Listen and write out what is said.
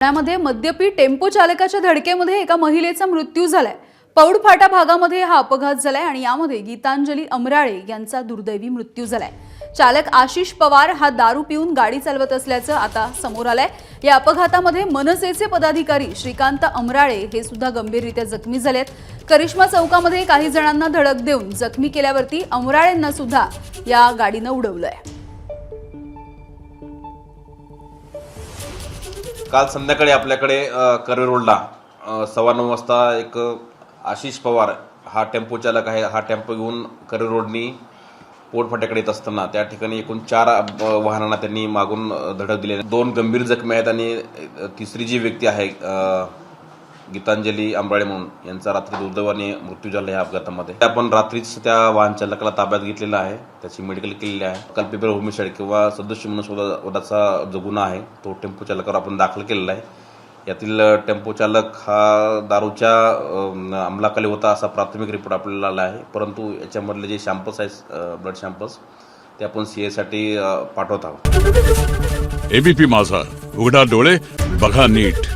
पुण्यामध्ये मद्यपी टेम्पो चालकाच्या धडकेमध्ये एका महिलेचा मृत्यू झालाय। पौड फाटा भागामध्ये हा अपघात झालाय आणि यामध्ये गीतांजली अमराळे यांचा दुर्दैवी मृत्यू झालाय। चालक आशिष पवार हा दारू पिऊन गाडी चालवत असल्याचं आता समोर आलंय। या अपघातामध्ये मनसेचे पदाधिकारी श्रीकांत अमराळे हे सुद्धा गंभीररीत्या जखमी झालेत। करिश्मा चौकामध्ये काही जणांना धडक देऊन जखमी केल्यावरती अमराळेंना सुद्धा या गाडीनं उडवलंय। काल संध्याकाळी आपल्याकडे कर्वे रोडला 9:15 वाजता एक आशिष पवार हा टेम्पो चालक आहे। हा टेम्पो घेऊन कर्वे रोडनी पोटफाट्याकडे येत असताना त्या ठिकाणी एकूण 4 वाहनांना त्यांनी मागून धडक दिली। 2 गंभीर जखमी आहेत आणि तिसरी जी व्यक्ती आहे गीतांजली अमराळे म्हणून यांचा रात्री दुर्दैवाने मृत्यू झाला या अपघातामध्ये। आपण रात्रीच त्या वाहन चालकाला ताब्यात घेतलेला आहे, त्याची मेडिकल केलेली आहे। कल्पेबल होमिसाइड किंवा सदस्य मनुष्यवधाचा जो गुन्हा आहे तो टेम्पो चालकावर आपण दाखल केलेला आहे। यातील टेम्पो चालक हा दारूच्या अंमलाखाली होता असा प्राथमिक रिपोर्ट आपल्याला आला आहे, परंतु याच्यामधले जे सॅम्पल्स आहेत ब्लड सॅम्पल्स ते आपण सीए साठी पाठवत आहोत। एबीपी माझा, उघडा डोळे बघा नीट।